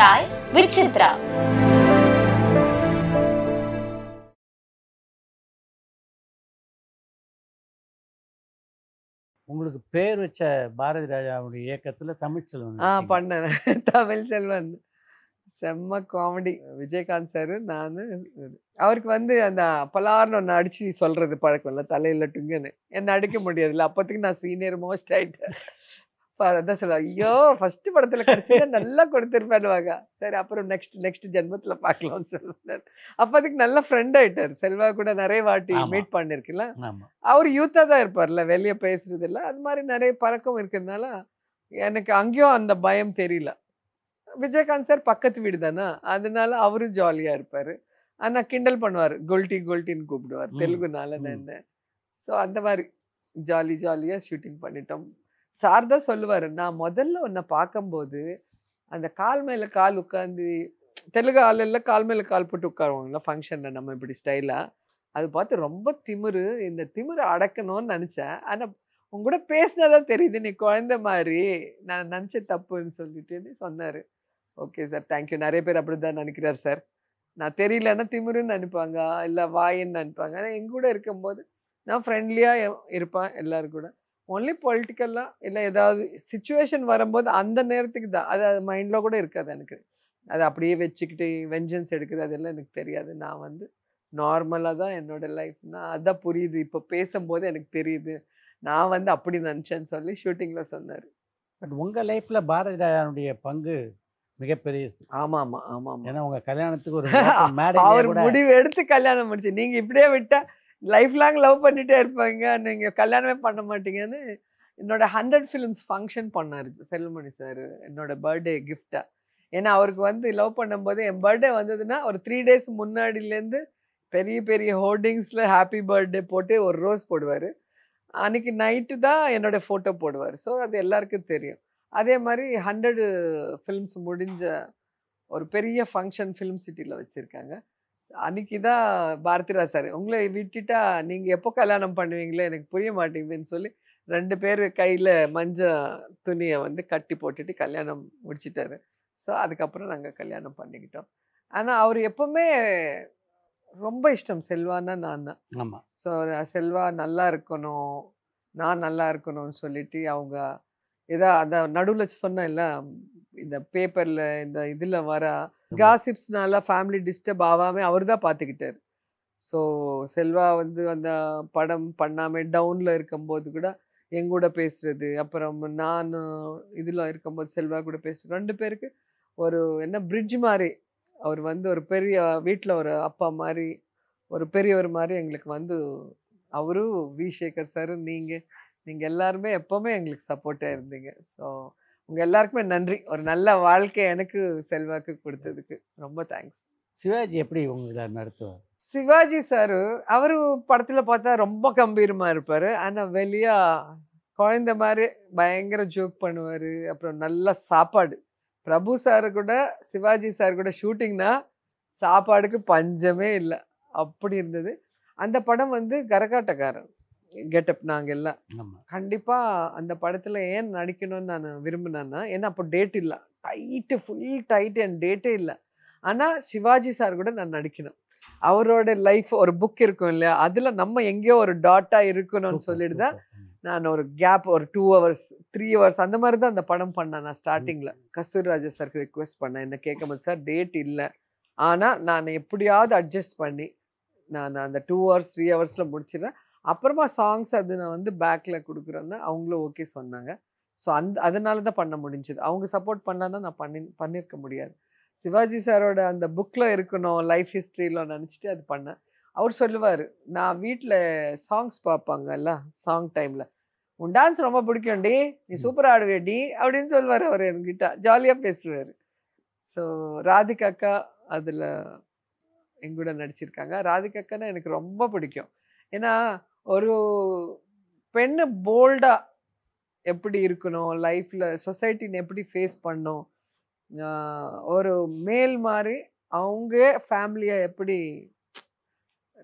Chai with Chitra. உங்களுக்கு பேர் வச்ச பாரதி ராஜாவுடைய இயக்கத்துல தமிழ்ச்செல்வன் பண்ணேன். தமிழ் செல்வன் செம்ம காமெடி. விஜயகாந்த் சார் நானு. அவருக்கு வந்து அந்த பலார்னு ஒன்று அடிச்சு சொல்றது பழக்கம் இல்லை, தலையில டுங்குன்னு. என்ன அடிக்க முடியாதுல்ல, அப்போதைக்கு நான் சீனியர் மோஸ்ட் ஆயிட்டேன். அதான் சொல்லுவாங்க, ஐயோ ஃபர்ஸ்ட் படத்துல கிடைச்சா நல்லா கொடுத்துருப்பாருவாங்க. சரி அப்புறம் நெக்ஸ்ட் ஜென்மத்துல பார்க்கலாம்னு சொல்லுவார். அப்போதைக்கு நல்ல ஃப்ரெண்ட் ஆயிட்டார். செல்வா கூட நிறைய வாட்டி மீட் பண்ணிருக்கல. அவர் யூத்தா தான் இருப்பார்ல, வெளியே பேசுறது இல்லை. அது மாதிரி நிறைய பழக்கம் இருக்கிறதுனால எனக்கு அங்கேயும் அந்த பயம் தெரியல. விஜயகாந்த் சார் பக்கத்து வீடு தானே, அதனால அவரும் ஜாலியா இருப்பாரு. ஆனா கிண்டல் பண்ணுவார், கோல்டி கோல்டின்னு கூப்பிடுவார் தெலுங்குனால என்ன. ஸோ அந்த மாதிரி ஜாலியா ஷூட்டிங் பண்ணிட்டோம். சார் தான் சொல்லுவார், நான் முதல்ல உன்னை பார்க்கும்போது அந்த கால் மேலே கால் உட்காந்து, தெலுங்கு ஆளில் கால் மேலே கால் போட்டு உட்காருவாங்களா ஃபங்க்ஷனில், நம்ம இப்படி ஸ்டைலாக. அது பார்த்து ரொம்ப திமிரு, இந்த திமிரை அடக்கணும்னு நினச்சேன். ஆனால் உங்க கூட பேசினாதான் தெரியுது நீ குழந்தை மாதிரி, நான் நினச்ச தப்புன்னு சொல்லிட்டு சொன்னார். Okay sir, thank you. நிறைய பேர் அப்படி தான் நினைக்கிறார் சார். நான் தெரியலன்னா திமிருன்னு நினைப்பாங்க, இல்லை வாயின்னு நினைப்பாங்க. ஆனால் எங்க கூட இருக்கும்போது நான் ஃப்ரெண்ட்லியாக இருப்பேன் எல்லாரும் கூட. ஒன்லி பொலிட்டிக்கலாக இல்லை ஏதாவது சுச்சுவேஷன் வரும்போது அந்த நேரத்துக்கு தான், அது மைண்டில் கூட இருக்காது எனக்கு. அதை அப்படியே வச்சுக்கிட்டு வெஞ்சன்ஸ் எடுக்குது அதெல்லாம் எனக்கு தெரியாது. நான் வந்து நார்மலாக தான் என்னோட லைஃப்னா அதான் புரியுது. இப்போ பேசும்போது எனக்கு தெரியுது நான் வந்து அப்படி நினச்சேன்னு சொல்லி ஷூட்டிங்கில் சொன்னார். பட் உங்கள் லைஃப்பில் பாரதி ராஜாவுடைய பங்கு மிகப்பெரிய. ஆமாம். ஏன்னா உங்கள் கல்யாணத்துக்கு ஒரு அவர் முடிவு எடுத்து கல்யாணம் முடிச்சு, நீங்கள் இப்படியே விட்டால் லைஃப் லாங் லவ் பண்ணிகிட்டே இருப்பாங்க, நீங்கள் கல்யாணமே பண்ண மாட்டீங்கன்னு என்னோட 100 ஃபிலிம்ஸ் ஃபங்க்ஷன் பண்ணார் செல்வமணி சார் என்னோட பர்த்டே கிஃப்டாக. ஏன்னா அவருக்கு வந்து லவ் பண்ணும்போது என் பர்த்டே வந்ததுன்னா ஒரு 3 days முன்னாடிலேருந்து பெரிய பெரிய ஹோர்டிங்ஸில் ஹாப்பி பர்த்டே போட்டு ஒரு ரோஸ் போடுவார். அன்றைக்கி நைட்டு தான் என்னோடய ஃபோட்டோ போடுவார். ஸோ அது எல்லாருக்கும் தெரியும். அதே மாதிரி 100 ஃபிலிம்ஸ் முடிஞ்ச ஒரு பெரிய ஃபங்க்ஷன் ஃபிலிம் சிட்டியில் வச்சுருக்காங்க. அன்றைக்கி தான் பாரதிராஜ் சார், உங்களை விட்டுட்டா நீங்கள் எப்போ கல்யாணம் பண்ணுவீங்களே எனக்கு புரிய மாட்டேங்குதுன்னு சொல்லி 2 பேர் கையில் மஞ்சள் துணியை வந்து கட்டி போட்டுட்டு கல்யாணம் முடிச்சிட்டாரு. ஸோ அதுக்கப்புறம் நாங்கள் கல்யாணம் பண்ணிக்கிட்டோம். ஆனால் அவர் எப்போவுமே ரொம்ப இஷ்டம் செல்வான்னா நான் தான். ஆமாம். ஸோ செல்வா நல்லா இருக்கணும், நான் நல்லா இருக்கணும்னு சொல்லிட்டு அவங்க ஏதோ அந்த நடுவில் சொன்னேன்ல, இந்த பேப்பரில் இந்த இதில் வர காசிப்ஸ்னால ஃபேமிலி டிஸ்டர்ப் ஆகாமல் அவர் தான் பார்த்துக்கிட்டார். ஸோ செல்வா வந்து அந்த படம் பண்ணாமல் டவுனில் இருக்கும்போது கூட எங்கூட பேசுகிறது, அப்புறம் நான் இதில் இருக்கும்போது செல்வா கூட பேசுகிறது, 2 பேருக்கு ஒரு என்ன பிரிட்ஜ் மாதிரி. அவர் வந்து ஒரு பெரிய வீட்டில் ஒரு அப்பா மாதிரி, ஒரு பெரியவர் மாதிரி எங்களுக்கு வந்து அவரும் வி சேகர் சார் நீங்கள் எல்லாருமே எப்போவுமே எங்களுக்கு சப்போர்ட்டாக இருந்தீங்க. ஸோ உங்கள் எல்லாருக்குமே நன்றி. ஒரு நல்ல வாழ்க்கை எனக்கு செல்வாக்கு கொடுத்ததுக்கு ரொம்ப தேங்க்ஸ். சிவாஜி எப்படி உங்களை நடத்துவார்? சிவாஜி சார் அவர் படத்தில் பார்த்தா ரொம்ப கம்பீரமாக இருப்பார். ஆனால் வெளியே குழந்த மாதிரி பயங்கர ஜோக் பண்ணுவார். அப்புறம் நல்ல சாப்பாடு. பிரபு சார் கூட சிவாஜி சார் கூட ஷூட்டிங்னா சாப்பாடுக்கு பஞ்சமே இல்லை, அப்படி இருந்தது. அந்த படம் வந்து கரகாட்டக்காரன் கெட்டப். நாங்கள் எல்லாம் கண்டிப்பாக அந்த படத்தில் ஏன் நடிக்கணும்னு நான் விரும்பினேன்னா, ஏன்னா அப்போ டேட் இல்லை, ஃபுல் டைட்டு என் டேட்டே இல்லை. ஆனால் சிவாஜி சார் கூட நான் நடிக்கணும். அவரோட லைஃப் ஒரு புக் இருக்கும் இல்லையா, அதில் நம்ம எங்கேயோ ஒரு டாட்டாக இருக்கணும்னு சொல்லிட்டு தான் நான் ஒரு கேப் ஒரு 2 hours 3 hours அந்த மாதிரி தான் அந்த படம் பண்ணேன். நான் ஸ்டார்டிங்கில் கஸ்தூரிராஜா சாருக்கு ரிக்வெஸ்ட் பண்ணேன், என்ன கேட்கும்போது சார் டேட் இல்லை, ஆனால் நான் எப்படியாவது அட்ஜஸ்ட் பண்ணி நான் அந்த 2 hours 3 hours முடிச்சிடுறேன். அப்புறமா சாங்ஸ் அது நான் வந்து பேக்கில் கொடுக்குறேன்னா அவங்களும் ஓகே சொன்னாங்க. ஸோ அதனால தான் பண்ண முடிஞ்சுது. அவங்க சப்போர்ட் பண்ணலன்னா நான் பண்ணியிருக்க முடியாது. சிவாஜி சாரோட அந்த புக்கில் இருக்கணும் லைஃப் ஹிஸ்ட்ரியில் நினச்சிட்டு அது பண்ணேன். அவர் சொல்லுவார், நான் வீட்டில் சாங்ஸ் பார்ப்பாங்கல்ல சாங் டைமில், உன் டான்ஸ் ரொம்ப பிடிக்கும் டி, நீ சூப்பராக ஆடுவே டி அப்படின்னு சொல்லுவார். அவர் என்கிட்ட ஜாலியாக பேசுவார். ஸோ ராதிகாக்கா அதில் எங்கூட நடிச்சிருக்காங்க. ராதிகாக்கானா எனக்கு ரொம்ப பிடிக்கும். ஏன்னா ஒரு பெண்ணு போல்டாக எப்படி இருக்கணும், லைஃப்பில் சொசைட்டின்னு எப்படி ஃபேஸ் பண்ணணும், ஒரு மேல் மாதிரி அவங்க ஃபேமிலியை எப்படி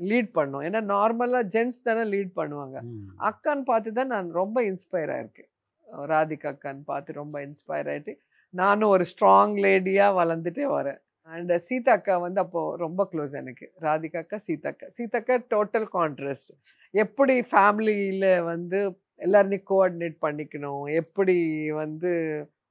லீட் பண்ணும். ஏன்னா நார்மலாக ஜென்ட்ஸ் தானே லீட் பண்ணுவாங்க. அக்கான்னு பார்த்து தான் நான் ரொம்ப இன்ஸ்பயர் ஆயிருக்கேன். ராதிகா அக்கான்னு பார்த்து ரொம்ப இன்ஸ்பயர் ஆகிட்டு நானும் ஒரு ஸ்ட்ராங் லேடியா வளர்ந்துட்டே வரேன். அண்ட் சீதா அக்கா வந்து அப்போ ரொம்ப க்ளோஸ் எனக்கு. ராதிகா அக்கா, சீதா அக்கா. சீதா அக்கா டோட்டல் கான்ட்ராஸ்ட். எப்படி ஃபேமிலியில வந்து எல்லாரையும் கோஆர்டினேட் பண்ணிக்கணும், எப்படி வந்து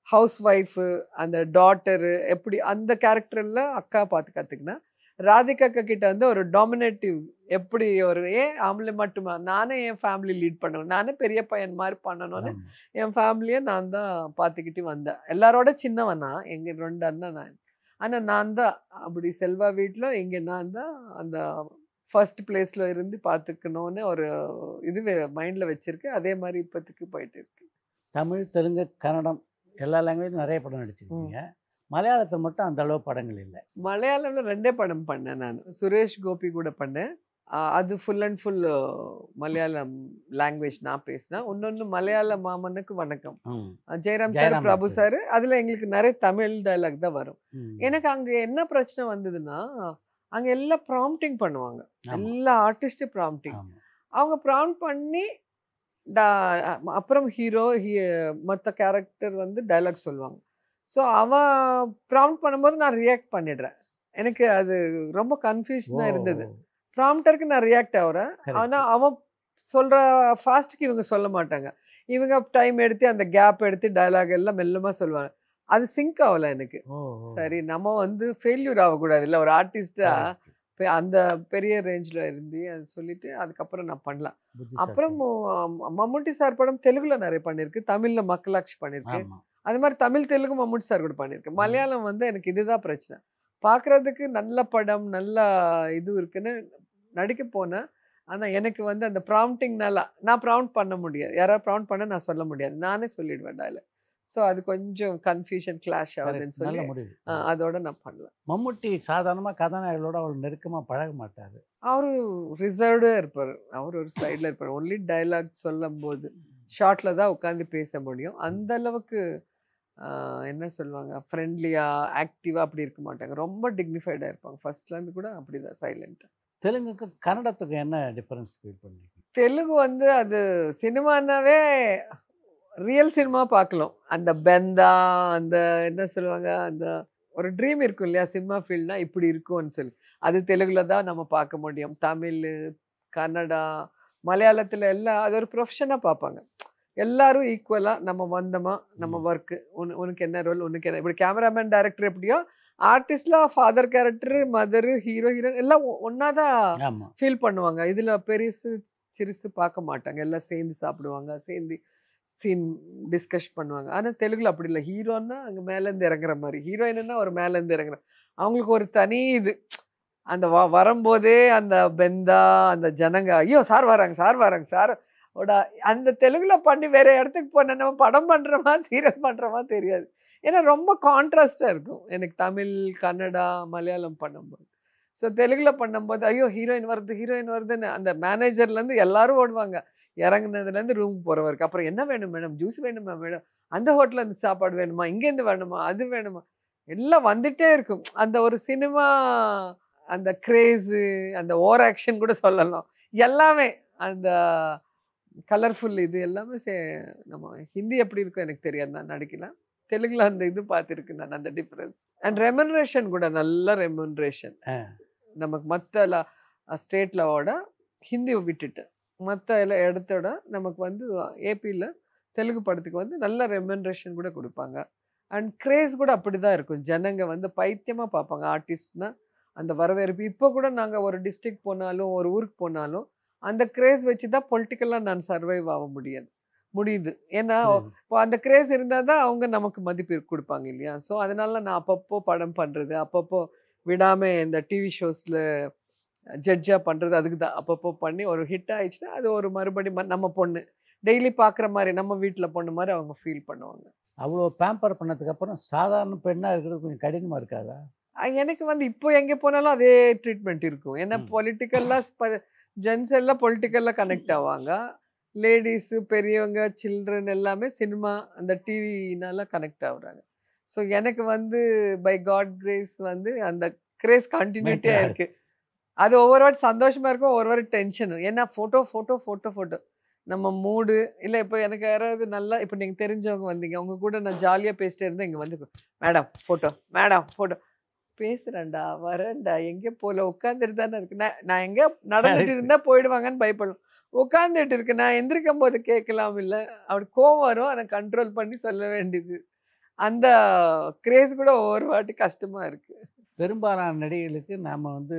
ஹவுஸ் ஒய்ஃபு, அந்த டாட்டரு, எப்படி அந்த கேரக்டர்ல அக்கா பார்த்து கத்துக்கினேன். ராதிகா அக்கா கிட்ட வந்து ஒரு டாமினேட்டிவ், எப்படி ஒரு ஏன் ஆம்பளை மட்டுமா, நானே என் ஃபேமிலி லீட் பண்ணணும், நானே பெரிய பையன் மாதிரி பண்ணணும்னு ஆமா. என் ஃபேமிலியை நான் தான் பார்த்துக்கிட்டு வந்தேன். எல்லாரோட சின்னவன் நான், எங்க 2 அண்ணன் நான். ஆனா நான் தான் அப்படி செல்வா வீட்டில் இங்கே நான் தான் அந்த ஃபர்ஸ்ட் பிளேஸ்ல இருந்து பார்த்துக்கணும்னு ஒரு இது மைண்ட்ல வச்சிருக்கேன். அதே மாதிரி இப்போதைக்கு போயிட்டு இருக்கு. தமிழ், தெலுங்கு, கன்னடம் எல்லா லாங்குவேஜும் நிறைய படம் ம். நடிச்சிருக்கீங்க. மலையாளத்தில் மட்டும் அந்த அளவு படங்கள் இல்லை. மலையாளம்ல 2 படம் பண்ணேன் நான். சுரேஷ் கோபி கூட பண்ணேன். அது full and full Malayalam language நான் பேசினேன். இன்னொன்று மலையாள மாமனுக்கு வணக்கம். ம். ஜெயராம் சார், ஜெயராம் பிரபு நடிச்சது. சார். அதில் எங்களுக்கு நிறைய தமிழ் டயலாக் தான் வரும். ம். எனக்கு அங்கே என்ன பிரச்சனை வந்ததுன்னா, அங்கே எல்லாம் ப்ராம்ப்டிங் பண்ணுவாங்க. ஆமா. எல்லா ஆர்டிஸ்ட்டும் ப்ராம்ப்டிங். ஆமா. அவங்க ப்ராம்ப்ட் பண்ணி அப்புறம் ஹீரோ மற்ற கேரக்டர் வந்து டயலாக் சொல்லுவாங்க. ஸோ அவன் ப்ராம்ப்ட் பண்ணும்போது நான் ரியாக்ட் பண்ணிடுறேன். எனக்கு அது ரொம்ப ஓ! கன்ஃபியூஷனாக இருந்தது. ப்ராம்ப்டருக்கு நான் ரியாக்ட் ஆகுறேன். கரெக்ட். ஆனால் அவன் சொல்கிற ஃபாஸ்ட்டுக்கு இவங்க சொல்ல மாட்டாங்க. இவங்க டைம் எடுத்து அந்த கேப் எடுத்து டயலாக் எல்லாம் மெல்லமாக சொல்லுவாங்க. அது சிங்க் ஆகலை எனக்கு. ஓ! ஓ! சரி, நம்ம வந்து ஃபெயில்யூர் ஆகக்கூடாது இல்லை, ஒரு ஆர்டிஸ்டாக கரெக்ட். அந்த பெரிய ரேஞ்சில் இருந்து அது சொல்லிட்டு அதுக்கப்புறம் நான் பண்ணலாம். அப்புறம் புத்திசாலி. மம்முட்டி சார் படம் தெலுங்குல நிறைய பண்ணியிருக்கு, தமிழில் மக்களாட்சி பண்ணியிருக்கு. ஆமா. அது மாதிரி தமிழ் தெலுங்கு மம்முட்டி சார் கூட பண்ணியிருக்கு. ம். மலையாளம் வந்து எனக்கு இதுதான் பிரச்சனை. பார்க்குறதுக்கு நல்ல படம், நல்ல இது இருக்குன்னு நடிக்க போனேன். ஆனால் எனக்கு வந்து அந்த ப்ராம்ப்டிங்னால நான் ப்ராம்ப்ட் பண்ண முடியாது. யாராவது ப்ராம்ப்ட் பண்ண நான் சொல்ல முடியாது. நானே சொல்லிடுவேன் டயலாக். ஸோ அது கொஞ்சம் கன்ஃபியூஷன் கிளாஷ் ஆகுதுன்னு கரெக்ட். சொல்லி நல்ல முடிவு. அதோட நான் பண்ணல. மம்முட்டி சாதாரணமா கதாநாயகர்களோட அவ்வளவு நெருக்கமா பழக மாட்டாரு. அவரு ரிசர்வ்டாக இருப்பார். அவர் ஒரு சைடில் இருப்பார். ஒன்லி டயலாக் சொல்லும்போது ஷார்ட்டில் தான் உட்காந்து பேச முடியும். அந்த அளவுக்கு என்ன சொல்லுவாங்க, ஃப்ரெண்ட்லியாக ஆக்டிவாக அப்படி இருக்க மாட்டாங்க. ரொம்ப டிக்னிஃபைடாக இருப்பாங்க. ஃபர்ஸ்ட்லேருந்து கூட அப்படி தான் சைலண்ட்டாக. தெலுங்குக்கும் கன்னடத்துக்கும் என்ன டிஃபரன்ஸ் ஃபீல் பண்ணீங்க? தெலுங்கு வந்து அது சினிமானாவே ரியல் சினிமா பார்க்கலாம். அந்த பெந்தா, அந்த என்ன சொல்லுவாங்க, அந்த ஒரு ட்ரீம் இருக்கும் இல்லையா, சினிமா ஃபீல்ட்னா இப்படி இருக்கும்னு சொல்லி. அது தெலுங்குல தான் நம்ம பார்க்க முடியும். தமிழ், கன்னடா, மலையாளத்தில் எல்லாம் அது ஒரு ப்ரொஃபஷனாக பார்ப்பாங்க. எல்லாரும் ஈக்குவலாக நம்ம வந்தோமா, நம்ம ஒர்க்கு, உனக்கு என்ன ரோல், உனக்கு என்ன, இப்படி கேமராமேன் டைரக்டர் எப்படியோ ஆர்டிஸ்ட்லாம் father character, mother, hero, heroine எல்லாம் ஒன்றா தான் ஆமா. ஃபீல் பண்ணுவாங்க. இதில் பெருசு சிறுசு பார்க்க மாட்டாங்க. எல்லாம் சேர்ந்து சாப்பிடுவாங்க, சேர்ந்து சீன் டிஸ்கஸ் பண்ணுவாங்க. ஆனால் தெலுங்குல அப்படி இல்லை. ஹீரோன்னா அங்கே மேலேருந்து இறங்குற மாதிரி, ஹீரோயின்னா ஒரு மேலேருந்து இறங்குற, அவங்களுக்கு ஒரு தனி இது. அந்த வரும்போதே அந்த பெந்தா, அந்த ஜனங்க, ஐயோ சார் வராங்க, சார் வராங்க, சார் ஓட அந்த தெலுங்குல பண்ணி வேற இடத்துக்கு போன நம்ம படம் பண்ணுறோமா சீரியல் பண்ணுறோமா தெரியாது. ஏன்னா ரொம்ப கான்ட்ராஸ்டாக இருக்கும் எனக்கு தமிழ், கன்னடா, மலையாளம் பண்ணும்போது. ஸோ தெலுங்குல பண்ணும்போது ஐயோ ஹீரோயின் வருது, ஹீரோயின் வருதுன்னு அந்த மேனேஜர்லேருந்து எல்லாரும் ஓடுவாங்க. இறங்குனதுலேருந்து ரூமுக்கு போகிற வரைக்கும். அப்புறம் என்ன வேணும் மேடம், ஜூஸ் வேணுமா மேடம், அந்த ஹோட்டலில் இருந்து சாப்பாடு வேணுமா, இங்கேருந்து வேணுமா, அது வேணுமா, எல்லாம் வந்துட்டே இருக்கும். அந்த ஒரு சினிமா, அந்த கிரேஸு, அந்த ஓவர் ஆக்ஷன் கூட சொல்லலாம். எல்லாமே அந்த கலர்ஃபுல் இது எல்லாமே நம்ம ஹிந்தி எப்படி இருக்கும் எனக்கு தெரியாது, நான் நடிக்கலாம். தெலுங்குல அந்த இது பார்த்துருக்கு நான், அந்த டிஃப்ரென்ஸ். அண்ட் ரெமுனரேஷன் கூட நல்ல ரெமுனரேஷன். நமக்கு மற்ற ஸ்டேட்லோட ஹிந்தி விட்டுட்டு மற்ற இடத்தோட நமக்கு வந்து ஏபியில் தெலுங்கு படத்துக்கு வந்து நல்ல ரெமுனரேஷன் கூட கொடுப்பாங்க. அண்ட் கிரேஸ் கூட அப்படி தான் இருக்கும். ஜனங்க வந்து பைத்தியமாக பார்ப்பாங்க ஆர்டிஸ்ட்னா, அந்த வரவேற்பு. இப்போ கூட நாங்கள் ஒரு டிஸ்ட்ரிக்ட் போனாலும் ஒரு ஊருக்கு போனாலும் அந்த கிரேஸ் வச்சு தான் பொலிட்டிக்கலாக நான் சர்வைவ் ஆக முடியுது. ஏன்னா இப்போ அந்த கிரேஸ் இருந்தால் தான் அவங்க நமக்கு மதிப்பு கொடுப்பாங்க இல்லையா. ஸோ அதனால நான் அப்பப்போ படம் பண்ணுறது, அப்பப்போ விடாமல் இந்த டிவி ஷோஸில் ஜட்ஜாக பண்ணுறது, அதுக்கு தான் அப்பப்போ பண்ணி ஒரு ஹிட் ஆயிடுச்சுன்னா அது ஒரு மறுபடி நம்ம பொண்ணு டெய்லி பார்க்குற மாதிரி, நம்ம வீட்டில் பொண்ணு மாதிரி அவங்க ஃபீல் பண்ணுவாங்க. அவ்வளோ பேம்பர் பண்ணதுக்கப்புறம் சாதாரண பெண்ணாக இருக்கிறது கொஞ்சம் கடினமாக இருக்காதா? எனக்கு வந்து இப்போ எங்கே போனாலும் அதே ட்ரீட்மெண்ட் இருக்கும். ஏன்னா பொலிட்டிக்கலாக ஜென்ஸ் எல்லாம் பொலிட்டிக்கலாக கனெக்ட் ஆவாங்க. லேடிஸு, பெரியவங்க, சில்ட்ரன் எல்லாமே சினிமா அந்த டிவினால கனெக்ட் ஆகுறாங்க. ஸோ எனக்கு வந்து பை காட் கிரேஸ் வந்து அந்த கிரேஸ் கண்டினியூட்டியாக இருக்குது. அது ஒவ்வொரு வாட்டி சந்தோஷமாக இருக்கும், ஒவ்வொரு வாட்டி டென்ஷனும். ஏன்னா ஃபோட்டோ ஃபோட்டோ ஃபோட்டோ ஃபோட்டோ நம்ம மூடு இல்லை இப்போ எனக்கு யாராவது நல்லா இப்போ நீங்கள் தெரிஞ்சவங்க வந்தீங்க உங்க கூட நான் ஜாலியாக பேசிட்டே இருந்தேன் இங்கே வந்து மேடம் ஃபோட்டோ பேசுறேன்டா வரேன்டா எங்கே போகல உட்காந்துட்டு தானே இருக்கு நான் எங்கே நடந்துட்டு Correct. இருந்தா போயிடுவாங்கன்னு பயப்படும் உட்காந்துட்டு இருக்கு நான் எந்திரிக்கும் போது கேட்கலாம் இல்லை அப்படி கோவம் வரும் ஆனால் கண்ட்ரோல் பண்ணி சொல்ல வேண்டியது அந்த கிரேஸ் கூட ஒவ்வொரு வாட்டி கஷ்டமா இருக்கு பெரும்பாலான நடிகைகளுக்கு நாம வந்து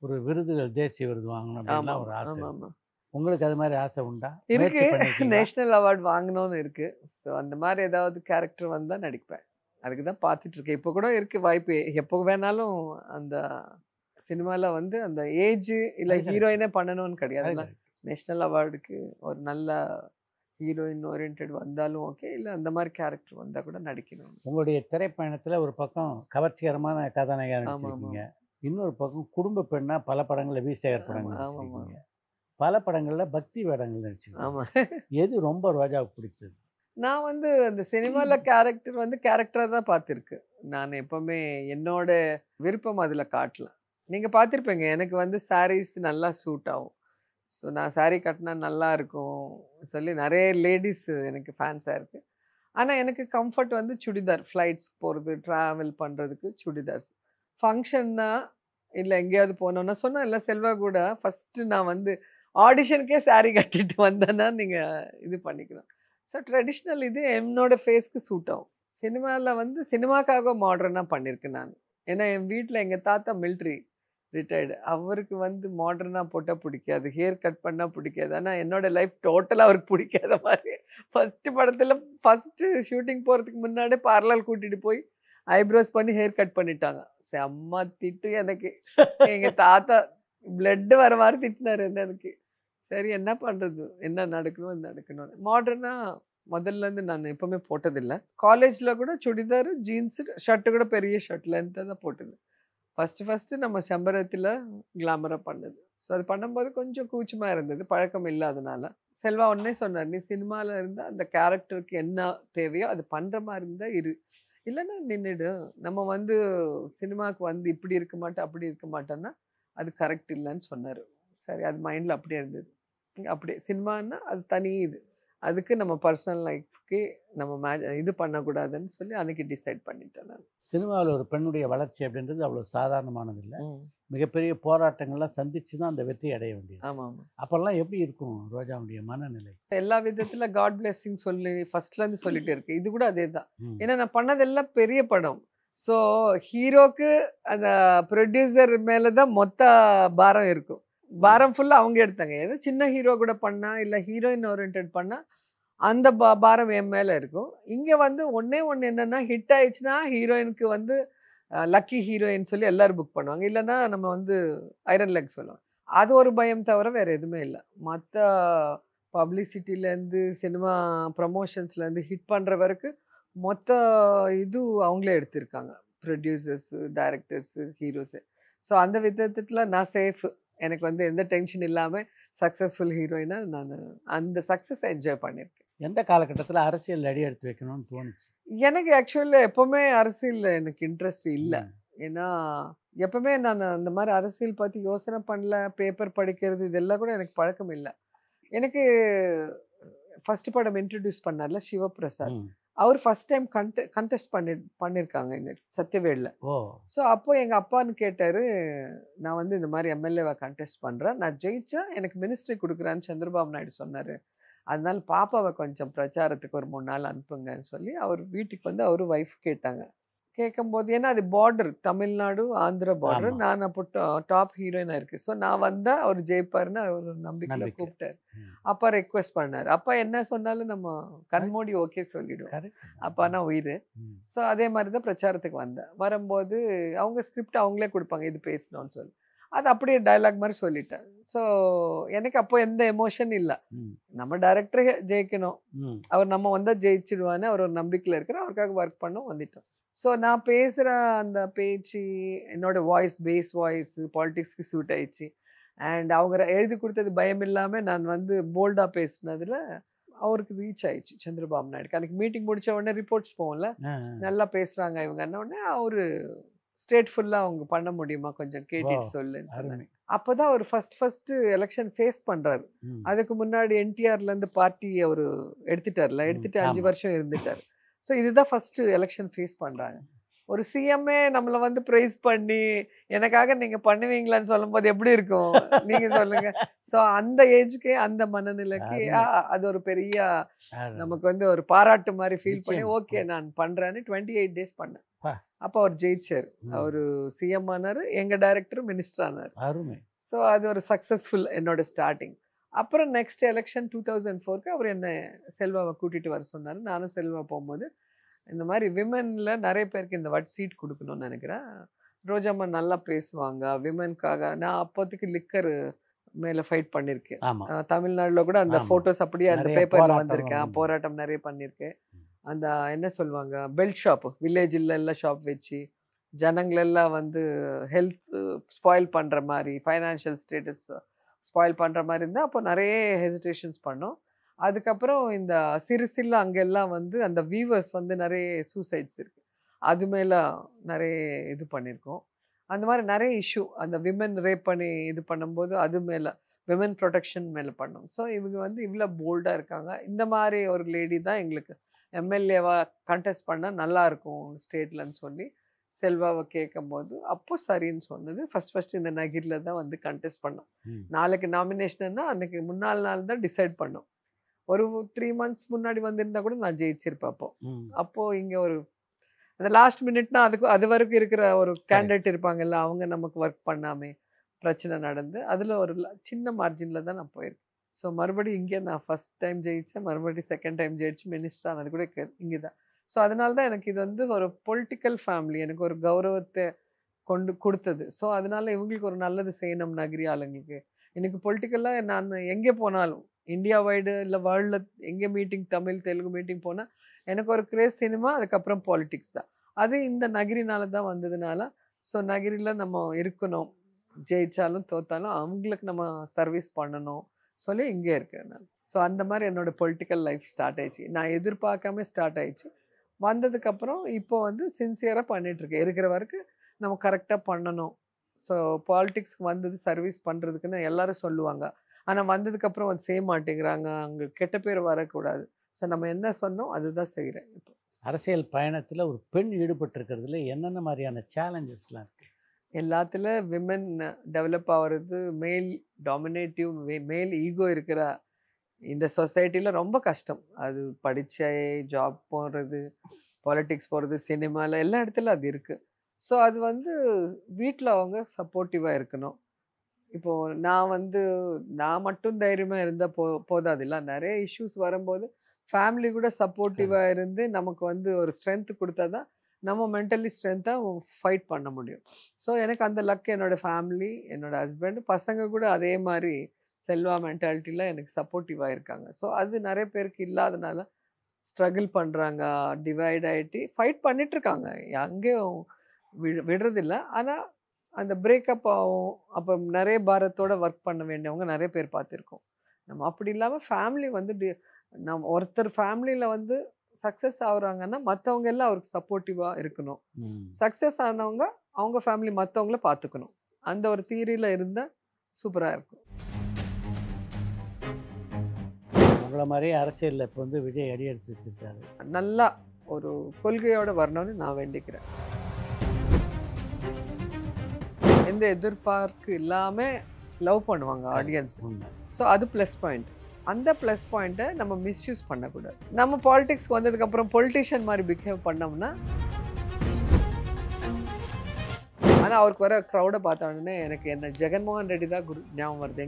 ஒரு விருதுகள், தேசிய விருது வாங்கணும் ஆமா அப்படின்லாம் ஒரு ஆசை ஆமா இருக்கு. ஆமா உங்களுக்கு அது மாதிரி ஆசை உண்டா? இருக்கு முயற்சி பண்ணிருக்கீங்களா? நேஷனல் அவார்ட் வாங்கணும்னு இருக்கு ஸோ அந்த மாதிரி ஏதாவது கேரக்டர் வந்தா நடிப்பேன் அதுக்கு தான் பார்த்துட்டு இருக்கேன் இப்போ கூட இருக்கு வாய்ப்பு எப்போ வேணாலும் அந்த சினிமாவில் வந்து அந்த ஏஜ் இல்லை அது correct. ஹீரோயினே பண்ணணும்னு அது கிடையாதுல்ல correct. நேஷனல் அவார்டுக்கு ஒரு நல்ல ஹீரோயின் ஓரியன்ட் வந்தாலும் ஓகே இல்லை அந்த மாதிரி கேரக்டர் வந்தால் கூட நடிக்கணும் உங்களுடைய திரைப்பயணத்துல ஒரு பக்கம் கவர்ச்சிகரமான கதாநாயகா ஆமா ஆமா நடிச்சிருக்கீங்க. இன்னொரு பக்கம் குடும்ப பெண்ணா பல படங்கள்ல விசேகர் ஆமா படங்கள் ஆமா ஆமா நடிச்சிருக்கீங்க. பல படங்கள்ல பக்தி வேடங்கள் நடிச்சிருக்கீங்க. ஆமா எது ரொம்ப ரோஜாவுக்கு பிடிச்சது? நான் வந்து அந்த சினிமாவில் கேரக்டர் வந்து கேரக்டராக தான் பார்த்துருக்கு நான் எப்போவுமே என்னோட விருப்பம் அதில் காட்டலாம் நீங்கள் பார்த்துருப்பீங்க எனக்கு வந்து சாரீஸ் நல்லா சூட் ஆகும் ஸோ நான் saree கட்டினா நல்லா இருக்கும் சொல்லி நிறைய லேடிஸ் எனக்கு ஃபேன்ஸாக இருக்குது ஆனால் எனக்கு கம்ஃபர்ட் வந்து சுடிதார் ஃப்ளைட்ஸ்க்கு போகிறது ட்ராவல் பண்ணுறதுக்கு சுடிதார்ஸ் ஃபங்க்ஷன்னா இல்லை எங்கேயாவது போனோன்னா சொன்னேன் இல்லை செல்வா கூட ஃபஸ்ட்டு நான் வந்து ஆடிஷனுக்கே saree கட்டிட்டு வந்தேன்னா நீங்கள் இது பண்ணிக்கணும் ஸோ ட்ரெடிஷ்னல் இது என்னோட ஃபேஸ்க்கு சூட் ஆகும் சினிமாவில் வந்து சினிமாக்காக மாடர்னாக பண்ணியிருக்கேன் நான் ஏன்னா என் வீட்டில் எங்கள் தாத்தா மிலிட்ரி ரிட்டையர்டு அவருக்கு வந்து மாடர்னாக போட்டால் பிடிக்காது ஹேர் கட் பண்ணால் பிடிக்காது ஆனால் என்னோட லைஃப் டோட்டலாக அவருக்கு பிடிக்காத மாதிரி ஃபஸ்ட்டு படத்தில் ஃபஸ்ட்டு ஷூட்டிங் போகிறதுக்கு முன்னாடி பார்லர் கூட்டிகிட்டு போய் ஐப்ரோஸ் பண்ணி ஹேர் கட் பண்ணிட்டாங்க செம்ம திட்டு எனக்கு எங்கள் தாத்தா பிளட்டு வர மாதிரி திட்டினார் எனக்கு சரி என்ன பண்ணுறது என்ன நடக்கணும் மாடர்னாக முதல்லேருந்து நான் எப்போவுமே போட்டதில்லை காலேஜில் கூட சுடிதார் ஜீன்ஸு ஷர்ட்டு கூட பெரிய ஷர்ட் லென்த்தாக தான் போட்டது ஃபஸ்ட்டு நம்ம செம்பரத்தில் கிளாமராக பண்ணது ஸோ அது பண்ணும்போது கொஞ்சம் கூச்சமாக இருந்தது பழக்கம் இல்லாதனால செல்வா ஒன்னே சொன்னார் நீ சினிமாவில் இருந்தால் அந்த கேரக்டருக்கு என்ன தேவையோ அது பண்ணுற மாதிரி இருந்தால் இல்லைன்னா நின்றுடு நம்ம வந்து சினிமாவுக்கு வந்து இப்படி இருக்க மாட்டேன் அப்படி இருக்க மாட்டேன்னா அது கரெக்ட் இல்லைன்னு சொன்னார் சரி அது மைண்டில் அப்படியே இருந்தது அப்படியே சினிமான்னா அது தனி இது அதுக்கு நம்ம பர்சனல் லைஃப்க்கு நம்ம இது பண்ணக்கூடாதுன்னு சொல்லி அன்னைக்கு டிசைட் பண்ணிட்டேன் நான் சினிமாவில் ஒரு பெண்ணுடைய வளர்ச்சி அப்படின்றது அவ்வளோ சாதாரணமானது இல்லை. மிகப்பெரிய போராட்டங்கள்லாம் சந்திச்சு தான் அந்த வெற்றி அடைய வேண்டியது. ஆமாம் ஆமாம் அப்போல்லாம் எப்படி இருக்கும் ரோஜாவுடைய மனநிலை? எல்லா விதத்தில் காட் பிளெஸிங் சொல்லி ஃபர்ஸ்ட்லேருந்து சொல்லிட்டு இருக்கு இது கூட அதே தான் ம். ஏன்னா நான் பண்ணதெல்லாம் பெரிய படம் ஸோ ஹீரோக்கு அந்த ப்ரொடியூசர் மேலே தான் மொத்த பாரம் இருக்கும் பாரம் ஃபுல்லாக அவங்க எடுத்தாங்க ஏதோ சின்ன ஹீரோ கூட பண்ணா இல்லை ஹீரோயின் ஓரியன்ட் பண்ணால் அந்த பாரம் என் மேலே இருக்கும் இங்கே வந்து ஒன்று என்னென்னா ஹிட் ஆயிடுச்சுன்னா ஹீரோயினுக்கு வந்து லக்கி ஹீரோயின் சொல்லி எல்லோரும் புக் பண்ணுவாங்க இல்லைன்னா நம்ம வந்து ஐரன் லெக் சொல்லுவோம் அது ஒரு பயம் தவிர வேறு எதுவுமே இல்லை மற்ற பப்ளிசிட்டிலேருந்து சினிமா ப்ரமோஷன்ஸ்லேருந்து ஹிட் பண்ணுற வரைக்கும் மொத்த இது அவங்களே எடுத்திருக்காங்க ப்ரொடியூசர்ஸு டைரக்டர்ஸு ஹீரோஸு ஸோ அந்த விதத்தில் நான் சேஃபு எனக்கு வந்து எந்த டென்ஷன் இல்லாமல் சக்ஸஸ்ஃபுல் ஹீரோயினாக நான் அந்த சக்ஸஸ் என்ஜாய் பண்ணியிருக்கேன் எந்த காலகட்டத்தில் அரசியல் அடி எடுத்து வைக்கணும்னு தோணுச்சு? எனக்கு ஆக்சுவலாக எப்போவுமே அரசியல் எனக்கு இன்ட்ரெஸ்ட் இல்லை ம். ஏன்னா எப்பவுமே நான் அந்த மாதிரி அரசியல் பற்றி யோசனை பண்ணல பேப்பர் படிக்கிறது இதெல்லாம் கூட எனக்கு பழக்கம் இல்லை எனக்கு ஃபர்ஸ்ட் படம் இன்ட்ரடியூஸ் பண்ணார்ல சிவபிரசாத் ம். அவர் ஃபர்ஸ்ட் டைம் கண்டெஸ்ட் பண்ணியிருக்காங்க இந்த சத்யவேலில் ஓ ஸோ அப்போ எங்கள் அப்பான்னு கேட்டார் நான் வந்து இந்த மாதிரி எம்எல்ஏவை கண்டெஸ்ட் பண்ணுறேன் நான் ஜெயிச்சா எனக்கு மினிஸ்ட்ரி கொடுக்குறான்னு சந்திரபாபு நாயுடு சொன்னார் அதனால பாப்பாவை கொஞ்சம் பிரச்சாரத்துக்கு ஒரு 3 நாள் அனுப்புங்கன்னு சொல்லி அவர் வீட்டுக்கு வந்து அவர் ஒய்ஃப் கேட்டாங்க கேட்கும்போது ஏன்னா அது பார்டர் தமிழ்நாடு ஆந்திரா பார்டர் ஆமா. நான் அப்போ டாப் ஹீரோயினாக இருக்குது ஸோ நான் வந்தால் அவர் ஜெயிப்பாருன்னு அவர் நம்பிக்கையில் நம்பிக்கை. கூப்பிட்டார் ம். அப்பா ரெக்வெஸ்ட் பண்ணார் அப்பா என்ன சொன்னாலும் நம்ம கண்மூடி ஓகே சொல்லிடுவோம் Correct. அப்பானா உயிர் ம். ஸோ அதே மாதிரி தான் பிரச்சாரத்துக்கு வந்தேன் வரும்போது அவங்க ஸ்கிரிப்ட் அவங்களே கொடுப்பாங்க இது பேசணும்னு சொல்லி அது அப்படியே டயலாக் மாதிரி சொல்லிட்டேன் ஸோ எனக்கு அப்போ எந்த எமோஷன் இல்லை ம். நம்ம டைரக்டரே ஜெயிக்கணும் ம். அவர் நம்ம வந்தால் ஜெயிச்சிடுவான்னு அவர் ஒரு நம்பிக்கையில் இருக்கிற அவருக்காக ஒர்க் பண்ண வந்துட்டோம் ஸோ நான் பேசுகிற அந்த பேச்சு என்னோட வாய்ஸ் பேஸ் வாய்ஸ் பாலிடிக்ஸ்க்கு சூட் ஆயிடுச்சு அண்ட் அவங்க எழுதி கொடுத்தது பயம் இல்லாமல் நான் வந்து போல்டாக பேசினதில் அவருக்கு ரீச் ஆயிடுச்சு சந்திரபாபு நாயுடுக்கு அன்றைக்கி மீட்டிங் முடித்த உடனே ரிப்போர்ட்ஸ் போகல ஆ, நல்லா பேசுகிறாங்க இவங்க என்ன உடனே அவர் ஸ்டேட் ஃபுல்லாக அவங்க பண்ண முடியுமா கொஞ்சம் கேட்டுட்டு சொல்லுன்னு சொன்னாங்க அருமை. அப்போதான் அவர் ஃபர்ஸ்ட் எலெக்ஷன் ஃபேஸ் பண்றாரு. அதுக்கு முன்னாடி என்டிஆர்ல இருந்து பார்ட்டி அவர் எடுத்துட்டு 5 வருஷம் இருந்துட்டார். ஸோ இதுதான் ஃபர்ஸ்ட் எலெக்ஷன் ஃபேஸ் பண்றாங்க. ஒரு சிஎம்ஏ நம்மளை வந்து ப்ரைஸ் பண்ணி எனக்காக நீங்க பண்ணுவீங்களான்னு சொல்லும்போது எப்படி இருக்கும் நீங்க சொல்லுங்க. ஸோ அந்த ஏஜுக்கு அந்த மனநிலைக்கு அது ஒரு பெரிய நமக்கு வந்து ஒரு பாராட்டு மாதிரி ஃபீல் பண்ணி ஓகே நான் பண்றேன்னு 28 days பண்ணேன். அப்போ அவர் ஜெயிச்சார். அவரு சிஎம் ஆனாரு, எங்க டைரக்டர் மினிஸ்டர் ஆனார். ஸோ அது ஒரு சக்சஸ்ஃபுல் என்னோட ஸ்டார்டிங். அப்புறம் நெக்ஸ்ட் எலெக்ஷன் 2004க்கு அவர் என்ன செல்வாவை கூட்டிட்டு வர சொன்னாரு. நானும் செல்வா போகும்போது இந்த மாதிரி விமன்ல நிறைய பேருக்கு இந்த வாட்டி சீட் கொடுக்கணும்னு நினைக்கிறேன். ரோஜாம்மா நல்லா பேசுவாங்க விமனுக்காக. நான் அப்போதைக்கு லிக்கர் மேல ஃபைட் பண்ணியிருக்கேன். தமிழ்நாடுல கூட அந்த போட்டோஸ் அப்படியே அந்த பேப்பர்ல வந்திருக்கேன். போராட்டம் நிறைய பண்ணியிருக்கேன். அந்த என்ன சொல்லுவாங்க பெல்ட் ஷாப் வில்லேஜில் எல்லாம் ஷாப் வச்சு ஜனங்களெல்லாம் வந்து ஹெல்த் ஸ்பாயில் பண்ணுற மாதிரி ஃபைனான்ஷியல் ஸ்டேட்டஸ் ஸ்பாயில் பண்ணுற மாதிரி இருந்தால் அப்போ நிறைய ஹெசிடேஷன்ஸ் பண்ணோம். அதுக்கப்புறம் இந்த சிறுசில்ல அங்கெல்லாம் வந்து அந்த வீவர்ஸ் வந்து நிறைய சூசைட்ஸ் இருக்குது. அது மேலே நிறைய இது பண்ணியிருக்கோம். அந்த மாதிரி நிறைய இஷ்யூ அந்த விமன் ரேப் பண்ணி இது பண்ணும்போது அது மேலே விமன் ப்ரொடெக்ஷன் மேலே பண்ணோம். ஸோ இவங்க வந்து இவ்வளோ போல்டாக இருக்காங்க. இந்த மாதிரி ஒரு லேடி தான் எங்களுக்கு எம்எல்ஏவாக கண்டெஸ்ட் பண்ணால் நல்லாயிருக்கும் ஸ்டேட்லன்னு சொல்லி செல்வாவை கேட்கும்போது அப்போ சரின்னு சொன்னது. ஃபர்ஸ்ட் இந்த நகிரில் தான் வந்து கண்டெஸ்ட் பண்ணோம். நாளைக்கு நாமினேஷன்னா அன்றைக்கி முன்னாள் நாள் தான் டிசைட் பண்ணோம். ஒரு 3 months முன்னாடி வந்திருந்தா கூட நான் ஜெயிச்சிருப்பேன். அப்போது இங்கே ஒரு அந்த லாஸ்ட் மினிட்னா அது வரைக்கும் இருக்கிற ஒரு கேண்டிடேட் இருப்பாங்கல்ல அவங்க நமக்கு ஒர்க் பண்ணாமே பிரச்சனை நடந்து அதில் ஒரு சின்ன மார்ஜினில் தான் நான் போயிருக்கேன். ஸோ மறுபடியும் இங்கே நான் ஃபஸ்ட் டைம் ஜெயித்தேன், மறுபடியும் செகண்ட் டைம் ஜெயிச்சு மினிஸ்டர் ஆனது கூட இங்கே தான். ஸோ அதனால தான் எனக்கு இது வந்து ஒரு பொலிட்டிக்கல் ஃபேமிலி எனக்கு ஒரு கௌரவத்தை கொடுத்தது. ஸோ அதனால இவங்களுக்கு ஒரு நல்லது செய்யணும் நகரி ஆளுங்களுக்கு. எனக்கு பொலிட்டிக்கலாக நான் எங்கே போனாலும் இந்தியா வைடு இல்லை வேர்ல்டில் எங்கே மீட்டிங் தமிழ் தெலுங்கு மீட்டிங் போனால் எனக்கு ஒரு கிரேஸ் சினிமா அதுக்கப்புறம் பாலிட்டிக்ஸ் தான். அது இந்த நகரினால தான் வந்ததுனால ஸோ நகரியில் நம்ம இருக்கணும், ஜெயித்தாலும் தோத்தாலும் அவங்களுக்கு நம்ம சர்வீஸ் பண்ணணும் சொல்லி இங்கே இருக்கேன் நான். ஸோ அந்த மாதிரி என்னோடய பொலிட்டிக்கல் லைஃப் ஸ்டார்ட் ஆயிடுச்சு. நான் எதிர்பார்க்காம ஸ்டார்ட் ஆயிடுச்சு. வந்ததுக்கப்புறம் இப்போ வந்து சின்சியராக பண்ணிகிட்ருக்கேன். இருக்கிற வரைக்கும் நம்ம கரெக்டாக பண்ணணும். ஸோ பாலிட்டிக்ஸ்க்கு வந்தது சர்வீஸ் பண்ணுறதுக்குன்னு எல்லோரும் சொல்லுவாங்க. ஆனால் வந்ததுக்கப்புறம் அது செய்ய மாட்டேங்கிறாங்க. அங்கே கெட்ட பேர் வரக்கூடாது. ஸோ நம்ம என்ன சொன்னோம் அதுதான் செய்கிறேன். இப்போ அரசியல் பயணத்தில் ஒரு பெண் ஈடுபட்டிருக்கிறதுல என்னென்ன மாதிரியான சேலஞ்சஸ்லாம் இருக்குது? எல்லாத்துல விமன் டெவலப் ஆகிறது மேல் டாமினேட்டிவ் மேல் ஈகோ இருக்கிற இந்த சொசைட்டியில் ரொம்ப கஷ்டம். அது படித்த ஜாப் போடுறது, பாலிட்டிக்ஸ் போகிறது, சினிமாவில் எல்லா இடத்துல அது இருக்குது. ஸோ அது வந்து வீட்டில் அவங்க சப்போர்ட்டிவாக இருக்கணும். இப்போது நான் மட்டும் தைரியமாக இருந்தால் போதாது இல்லை, நிறைய இஷ்யூஸ் வரும்போது ஃபேமிலி கூட சப்போர்ட்டிவாக இருந்து நமக்கு வந்து ஒரு ஸ்ட்ரென்த் கொடுத்தா தான் நம்ம மென்டலி ஸ்ட்ரென்த்தாக ஃபைட் பண்ண முடியும். ஸோ எனக்கு அந்த லக் என்னோடய ஃபேமிலி, என்னோடய ஹஸ்பண்ட், பசங்க கூட அதே மாதிரி செல்வா மென்டாலிட்டியில் எனக்கு சப்போர்ட்டிவாக இருக்காங்க. ஸோ அது நிறைய பேருக்கு இல்லாதனால ஸ்ட்ரகிள் பண்ணுறாங்க, டிவைட் ஆகிட்டு ஃபைட் பண்ணிகிட்ருக்காங்க, அங்கேயும் விடுறதில்ல. ஆனால் அந்த பிரேக்கப் ஆகும். அப்போ நிறைய பாரத்தோடு ஒர்க் பண்ண வேண்டியவங்க நிறைய பேர் பார்த்துருக்கோம். நம்ம அப்படி இல்லாமல் ஃபேமிலி வந்து நம்ம ஒருத்தர் ஃபேமிலியில் வந்து சக்ஸஸ் ஆகுறாங்கன்னா மற்றவங்க எல்லாம் அவருக்கு சப்போர்ட்டிவாக இருக்கணும். சக்ஸஸ் ஆனவங்க அவங்க ஃபேமிலி மற்றவங்கள பார்த்துக்கணும். அந்த ஒரு தியரியில் இருந்தால் சூப்பராக இருக்கும். உங்களை மாதிரியே அரசியலில் இப்போ வந்து விஜய் அடி எடுத்து வச்சிருக்காரு. நல்லா ஒரு கொள்கையோடு வரணும்னு நான் வேண்டிக்கிறேன். எந்த எதிர்பார்ப்பு இல்லாமல் லவ் பண்ணுவாங்க ஆடியன்ஸ். ஸோ அது ப்ளஸ் பாயிண்ட். அந்த ப்ளஸ் பாயிண்ட்டை நம்ம மிஸ்யூஸ் பண்ணக்கூடாது. நம்ம பாலிடிக்ஸ்க்கு வந்ததுக்கப்புறம் பொலிட்டிஷியன் மாதிரி பிஹேவ் பண்ணோம்னா, ஆனால் அவருக்கு வர க்ரௌடை பார்த்த உடனே எனக்கு என்ன ஜெகன்மோகன் ரெட்டி தான் ஞாபகம் வருது.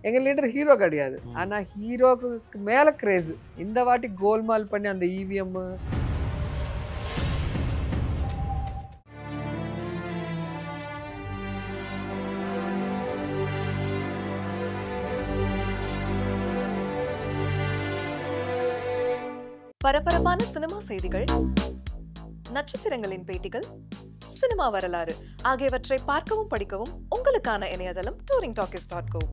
எங்கள் லீடர் ஹீரோ கிடையாது, ஆனால் ஹீரோக்கு மேலே கிரேஸு. இந்த வாட்டி கோல்மால் பண்ணி அந்த இவிஎம் பரபரப்பான சினிமா செய்திகள், நட்சத்திரங்களின் பேட்டிகள், சினிமா வரலாறு ஆகியவற்றை பார்க்கவும் படிக்கவும் உங்களுக்கான இணையதளம் touringtalkies.co.